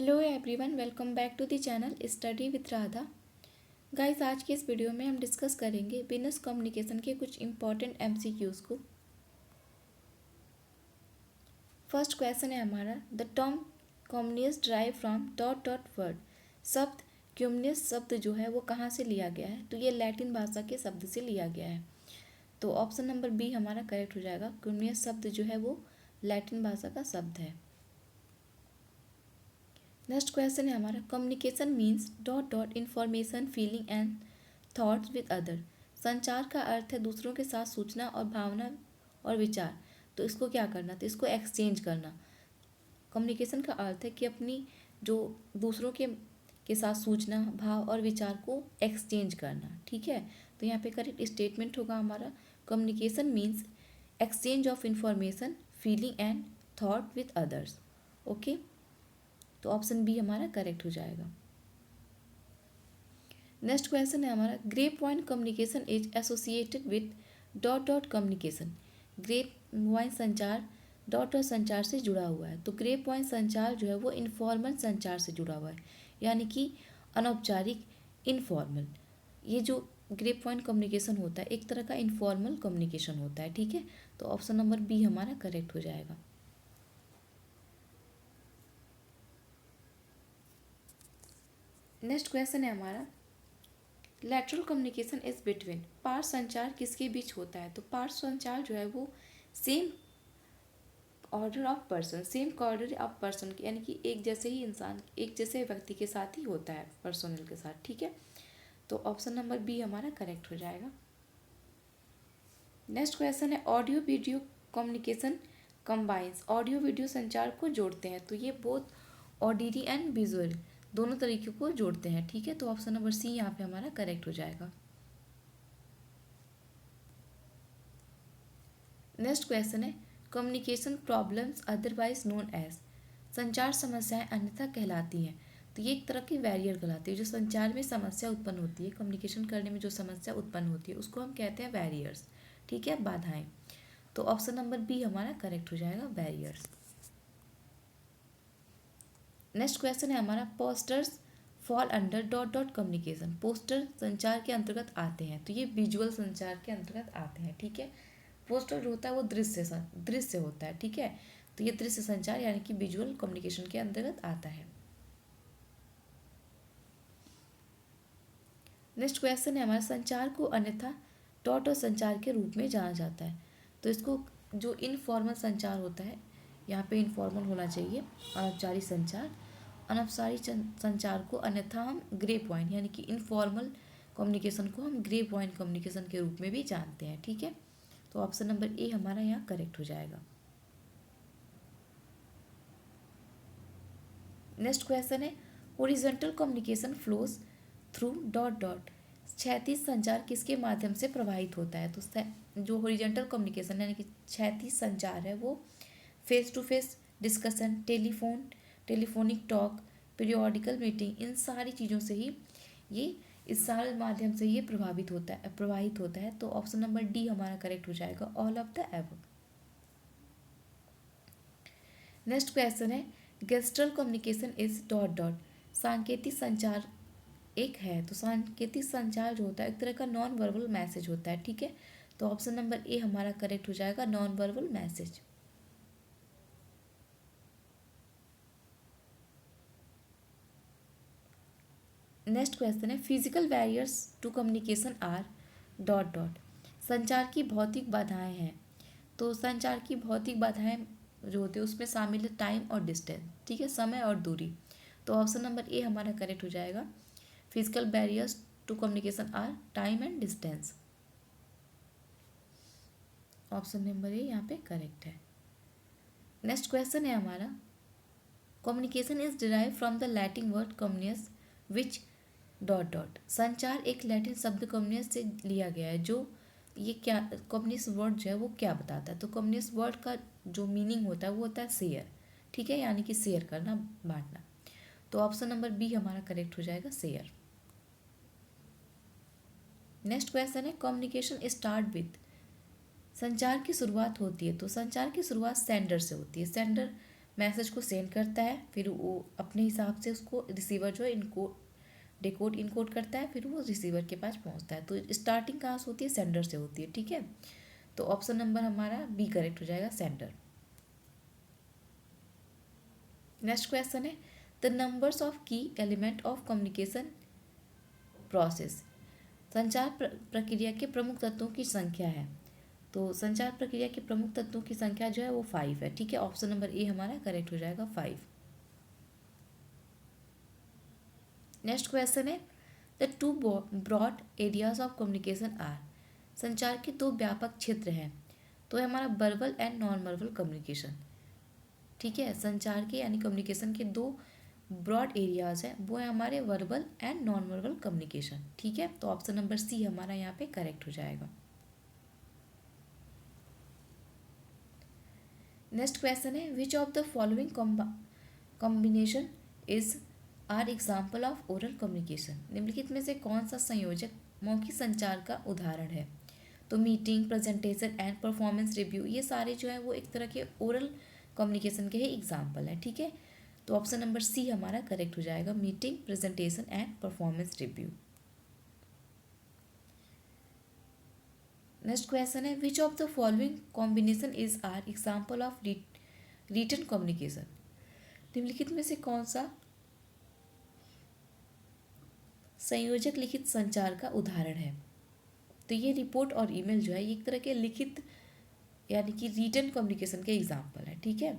Hello everyone, welcome back to the channel study with Radha. Guys, आज की इस video में हम डिस्कस करेंगे बिजनेस कम्युनिकेशन के कुछ इंपॉर्टेंट एमसीक्यूज को। फर्स्ट क्वेश्चन है हमारा, the term communist drive from dot dot word. शब्द कम्युनिस्ट शब्द जो है वो कहाँ से लिया गया है? तो ये लैटिन भाषा के शब्द से लिया गया है। तो ऑप्शन नंबर बी हमारा करेक्ट हो जाएगा। कम्युनिस्ट शब्द जो है वो लैटिन भाषा का शब्द है। नेक्स्ट क्वेश्चन है हमारा, communication means dot dot information feeling and thoughts with other. संचार का अर्थ है दूसरों के साथ सूचना और भावना और विचार। तो इसको क्या करना? तो इसको एक्सचेंज करना। कम्युनिकेशन का अर्थ है कि अपनी जो दूसरों के साथ सूचना, भाव और विचार को एक्सचेंज करना। ठीक है, तो यहाँ पे करेक्ट स्टेटमेंट होगा हमारा, communication means exchange of information feeling and thought with others. Okay, तो ऑप्शन बी हमारा करेक्ट हो जाएगा। नेक्स्ट क्वेश्चन है हमारा, grapevine communication is associated with dot dot communication. Grapevine संचार डॉट डॉट संचार से जुड़ा हुआ है। तो ग्रेप वाइन संचार जो है वो इनफॉर्मल संचार से जुड़ा हुआ है, यानी कि अनौपचारिक, इनफॉर्मल। ये जो ग्रेप वाइन कम्युनिकेशन होता है एक तरह का इनफॉर्मल कम्युनिकेशन होता है। ठीक है, तो ऑप्शन नंबर बी हमारा करेक्ट हो जाएगा। नेक्स्ट क्वेश्चन है हमारा, लैटरल कम्युनिकेशन इज बिटवीन। पार्श्व संचार किसके बीच होता है? तो पार्श्व संचार जो है वो same order of person, same order of person, यानी कि एक जैसे ही इंसान, एक जैसे व्यक्ति के साथ ही होता है, पर्सनल के साथ। ठीक है, तो ऑप्शन नंबर बी हमारा करेक्ट हो जाएगा। नेक्स्ट क्वेश्चन है, audio video communication combines. Audio video संचार को जोड़ते हैं। तो ये बोथ ऑडिटरी एंड विजुअल दोनों तरीके को जोड़ते हैं। ठीक है, तो ऑप्शन नंबर सी यहाँ पे हमारा करेक्ट हो जाएगा। नेक्स्ट क्वेश्चन है, communication problems otherwise known as. संचार समस्याएं अन्यथा कहलाती हैं। तो ये एक तरह की बैरियर कहलाती है। जो संचार में समस्या उत्पन्न होती है, कम्युनिकेशन करने में जो समस्या उत्पन्न होती है उसको हम कहते हैं बैरियर्स। ठीक है, बाधाएं। तो ऑप्शन नंबर बी हमारा करेक्ट हो जाएगा, बैरियर्स। नेक्स्ट क्वेश्चन है हमारा, posters fall under dot dot communication. Poster संचार के अंतर्गत आते हैं। तो ये विजुअल संचार के अंतर्गत आते हैं। ठीक है, पोस्टर जो होता है वो दृश्य होता है। ठीक है, तो ये दृश्य संचार यानी कि विजुअल कम्युनिकेशन के अंतर्गत आता है। नेक्स्ट क्वेश्चन है हमारा, संचार को अन्यथा डॉट और संचार के रूप में जाना जाता है। तो इसको जो इनफॉर्मल संचार होता है, यहाँ पे इनफॉर्मल होना चाहिए, अनौपचारिक संचार। अनौपचारिक संचार को अन्यथा हम ग्रे पॉइंट यानी कि इनफॉर्मल कम्युनिकेशन को हम ग्रे पॉइंट कम्युनिकेशन के रूप में भी जानते हैं। ठीक है, तो ऑप्शन नंबर ए हमारा यहाँ करेक्ट हो जाएगा। नेक्स्ट क्वेश्चन है, horizontal communication flows through dot dot. क्षैतिज संचार किसके माध्यम से प्रभावित होता है? तो जो हॉरिजॉन्टल कम्युनिकेशन यानी कि क्षैतिज संचार है वो face to face discussion, telephonic talk, periodical meeting, इन सारी चीज़ों से ही ये, इस सारे माध्यम से ये प्रभावित होता है। तो ऑप्शन नंबर डी हमारा करेक्ट हो जाएगा, all of the above. Next question है, गेस्ट्रल कम्युनिकेशन इज डॉट डॉट। सांकेतिक संचार एक है। तो सांकेतिक संचार जो होता है एक तरह का नॉन वर्बल मैसेज होता है। ठीक है, तो ऑप्शन नंबर ए हमारा करेक्ट हो जाएगा, non verbal message. Next question है, physical barriers to communication are dot dot. संचार की भौतिक बाधाएं हैं। तो संचार की भौतिक बाधाएं जो होती है उसमें शामिल है टाइम और डिस्टेंस। ठीक है, समय और दूरी। तो ऑप्शन नंबर ए हमारा करेक्ट हो जाएगा, physical barriers to communication are time and distance. Option number A यहाँ पे करेक्ट है। नेक्स्ट क्वेश्चन है हमारा, communication is derive from the Latin word communis which dot dot. संचार एक लैटिन शब्द कम्युनियस से लिया गया है। जो ये क्या, कम्युनिस्ट वर्ड जो है वो क्या बताता है? तो कम्युनिस्ट वर्ड का जो मीनिंग होता है वो होता है शेयर। ठीक है, यानी कि शेयर करना, बांटना। तो ऑप्शन नंबर बी हमारा करेक्ट हो जाएगा, शेयर। नेक्स्ट क्वेश्चन है, कम्युनिकेशन स्टार्ट विथ। संचार की शुरुआत होती है। तो संचार की शुरुआत सेंडर से होती है। सेंडर मैसेज को सेंड करता है, फिर वो अपने हिसाब से उसको रिसीवर जो है डिकोड इनकोड करता है, फिर वो रिसीवर के पास पहुंचता है। तो स्टार्टिंग कहाँ से होती है, सेंडर से होती है, ठीक है। तो ऑप्शन नंबर हमारा बी करेक्ट हो जाएगा, सेंडर। नेक्स्ट क्वेश्चन है द नंबर्स ऑफ की एलिमेंट ऑफ कम्युनिकेशन प्रोसेस। संचार प्रक्रिया के प्रमुख तत्वों की संख्या है। तो संचार प्रक्रिया के प्रमुख तत्वों की संख्या जो है वो 5 है, ठीक है। ऑप्शन नंबर ए हमारा करेक्ट हो जाएगा, 5। नेक्स्ट क्वेश्चन है the two broad areas of communication are. संचार के दो व्यापक क्षेत्र हैं, तो है हमारा verbal and non verbal communication, ठीक है। संचार के यानी कम्युनिकेशन के दो ब्रॉड एरियाज हैं, वो है हमारे verbal and non verbal communication, ठीक है। तो ऑप्शन नंबर सी हमारा यहाँ पे करेक्ट हो जाएगा। नेक्स्ट क्वेश्चन है which of the following combination is are example of oral communication. निम्नलिखित में से कौन सा संयोजक मौखिक संचार का उदाहरण है। तो meeting, presentation and performance review, ये सारे जो है वो एक तरह के ओरल कम्युनिकेशन के ही एग्जाम्पल है, ठीक है। तो ऑप्शन नंबर सी हमारा करेक्ट हो जाएगा, meeting, presentation and performance review. Next question है which of the following combination is are example of written communication. निम्नलिखित में से कौन सा संयोजक लिखित संचार का उदाहरण है। तो ये रिपोर्ट और ईमेल जो है ये एक तरह के लिखित यानी कि रिटन कम्युनिकेशन के एग्जाम्पल है, ठीक है।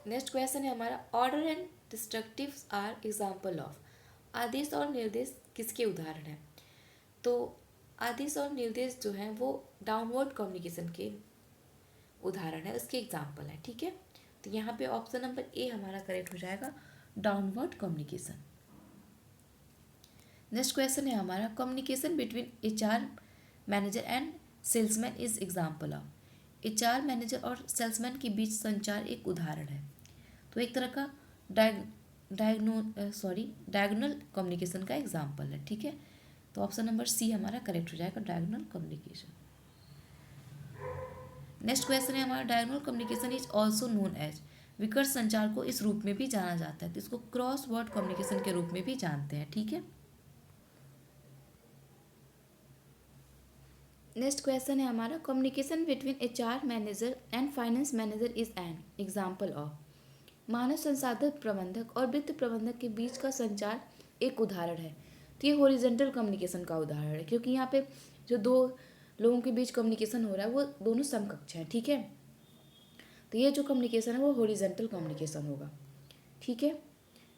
नेक्स्ट क्वेश्चन है हमारा order and directives are example of. आदेश और निर्देश किसके उदाहरण हैं। तो आदेश और निर्देश जो हैं वो डाउनवर्ड कम्युनिकेशन के उदाहरण है, उसके एग्जाम्पल है, ठीक है। तो यहाँ पे ऑप्शन नंबर ए हमारा करेक्ट हो जाएगा, डाउनवर्ड कम्युनिकेशन। नेक्स्ट क्वेश्चन है हमारा communication between HR manager and salesman is example of. HR manager और सेल्समैन के बीच संचार एक उदाहरण है। तो एक तरह का डायगोनल कम्युनिकेशन का एग्जाम्पल है, ठीक है। तो ऑप्शन नंबर सी हमारा करेक्ट हो जाएगा, डायगोनल कम्युनिकेशन। नेक्स्ट क्वेश्चन है हमारा diagonal communication is also known as. विकर्ण संचार को इस रूप में भी जाना जाता है, तो इसको क्रॉस वर्ड कम्युनिकेशन के रूप में भी जानते हैं, ठीक है। नेक्स्ट क्वेश्चन है हमारा communication between HR manager and finance manager is an example of. मानव संसाधन प्रबंधक और वित्त प्रबंधक के बीच का संचार एक उदाहरण है। तो ये हॉरिजॉन्टल कम्युनिकेशन का उदाहरण है, क्योंकि यहाँ पे जो दो लोगों के बीच कम्युनिकेशन हो रहा है वो दोनों समकक्ष हैं, ठीक है। तो ये जो कम्युनिकेशन है वो हॉरिजॉन्टल कम्युनिकेशन होगा, ठीक है।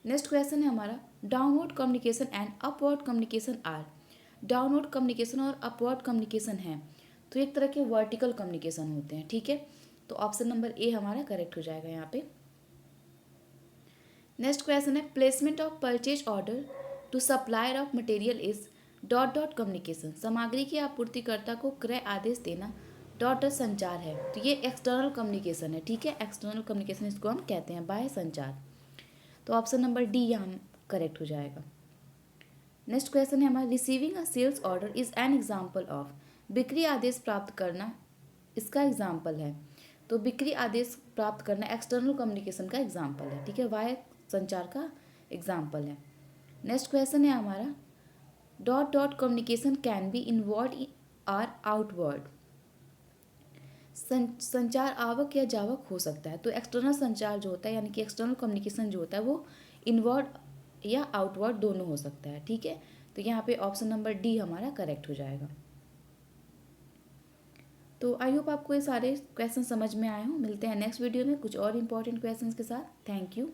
नेक्स्ट क्वेश्चन है हमारा downward communication and upward communication are. Downward communication और अपवर्ड कम्युनिकेशन है तो एक तरह के वर्टिकल कम्युनिकेशन होते हैं, ठीक है। तो ऑप्शन नंबर ए हमारा करेक्ट हो जाएगा यहाँ पे। नेक्स्ट क्वेश्चन है placement of purchase order to supplier of material is dot dot communication. सामग्री के आपूर्तिकर्ता को क्रय आदेश देना डॉट डॉट संचार है, तो ये एक्सटर्नल कम्युनिकेशन है, ठीक है। एक्सटर्नल कम्युनिकेशन इसको हम कहते हैं, बाह्य संचार। तो ऑप्शन नंबर डी यहाँ करेक्ट हो जाएगा। नेक्स्ट क्वेश्चन है हमारा receiving a sales order is an example of. बिक्री आदेश प्राप्त करना इसका एग्जाम्पल है। तो बिक्री आदेश प्राप्त करना एक्सटर्नल कम्युनिकेशन का एग्जाम्पल है, ठीक है, बाह्य संचार का एग्जाम्पल है। नेक्स्ट क्वेश्चन है हमारा dot dot communication can be inward or outward. संचार आवक या जावक हो सकता है। तो एक्सटर्नल संचार जो होता है यानी कि एक्सटर्नल कम्युनिकेशन जो होता है वो इनवर्ड या आउटवर्ड दोनों हो सकता है, ठीक है। तो यहाँ पे ऑप्शन नंबर डी हमारा करेक्ट हो जाएगा। तो आई होप आपको ये सारे क्वेश्चन समझ में आए हों। मिलते हैं नेक्स्ट वीडियो में कुछ और इंपॉर्टेंट क्वेश्चंस के साथ। Thank you.